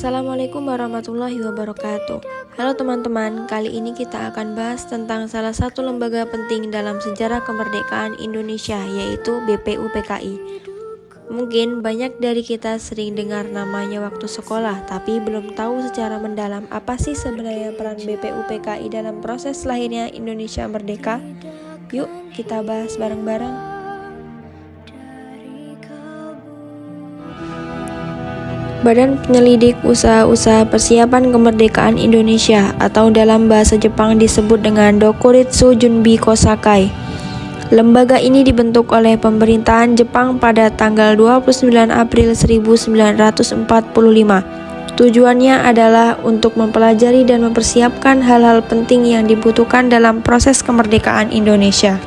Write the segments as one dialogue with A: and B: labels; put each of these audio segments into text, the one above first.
A: Assalamualaikum warahmatullahi wabarakatuh. Halo teman-teman, kali ini kita akan bahas tentang salah satu lembaga penting dalam sejarah kemerdekaan Indonesia, yaitu BPUPKI. Mungkin banyak dari kita sering dengar namanya waktu sekolah, tapi belum tahu secara mendalam apa sih sebenarnya peran BPUPKI dalam proses lahirnya Indonesia merdeka. Yuk kita bahas bareng-bareng. Badan Penyelidik Usaha-Usaha Persiapan Kemerdekaan Indonesia atau dalam bahasa Jepang disebut dengan Dokuritsu Junbi Kosakai. Lembaga ini dibentuk oleh pemerintahan Jepang pada tanggal 29 April 1945. Tujuannya adalah untuk mempelajari dan mempersiapkan hal-hal penting yang dibutuhkan dalam proses kemerdekaan Indonesia.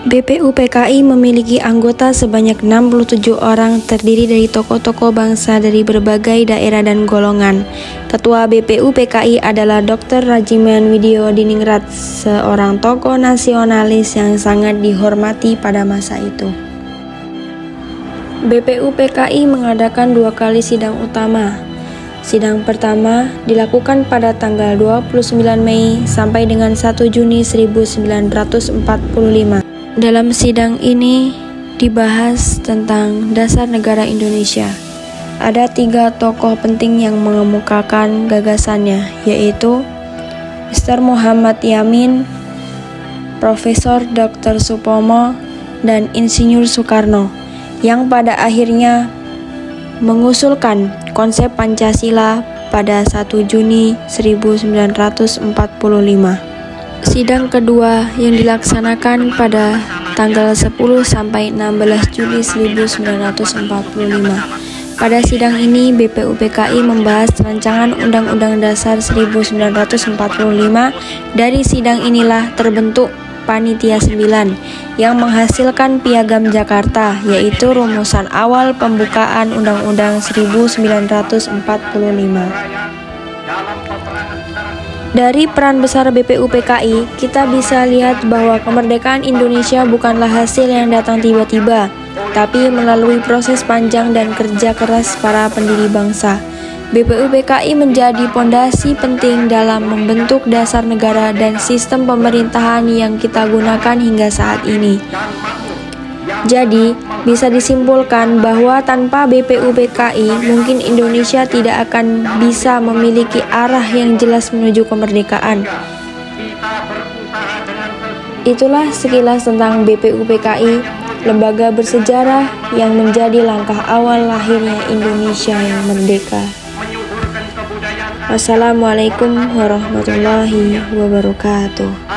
A: BPUPKI memiliki anggota sebanyak 67 orang terdiri dari tokoh-tokoh bangsa dari berbagai daerah dan golongan. Ketua BPUPKI adalah Dr. Rajiman Widyodiningrat, seorang tokoh nasionalis yang sangat dihormati pada masa itu. BPUPKI mengadakan 2 kali sidang utama. Sidang pertama dilakukan pada tanggal 29 Mei sampai dengan 1 Juni 1945. Dalam sidang ini dibahas tentang dasar negara Indonesia. Ada 3 tokoh penting yang mengemukakan gagasannya, yaitu Mr. Muhammad Yamin, Profesor Dr. Supomo, dan Insinyur Soekarno, yang pada akhirnya mengusulkan konsep Pancasila pada 1 Juni 1945. Sidang kedua yang dilaksanakan pada tanggal 10 sampai 16 Juli 1945. Pada sidang ini BPUPKI membahas rancangan Undang-Undang Dasar 1945. Dari sidang inilah terbentuk Panitia 9 yang menghasilkan Piagam Jakarta, yaitu rumusan awal pembukaan Undang-Undang 1945. Dari peran besar BPUPKI, kita bisa lihat bahwa kemerdekaan Indonesia bukanlah hasil yang datang tiba-tiba, tapi melalui proses panjang dan kerja keras para pendiri bangsa. BPUPKI menjadi pondasi penting dalam membentuk dasar negara dan sistem pemerintahan yang kita gunakan hingga saat ini. Jadi, bisa disimpulkan bahwa tanpa BPUPKI, mungkin Indonesia tidak akan bisa memiliki arah yang jelas menuju kemerdekaan. Itulah sekilas tentang BPUPKI, lembaga bersejarah yang menjadi langkah awal lahirnya Indonesia yang merdeka. Wassalamualaikum warahmatullahi wabarakatuh.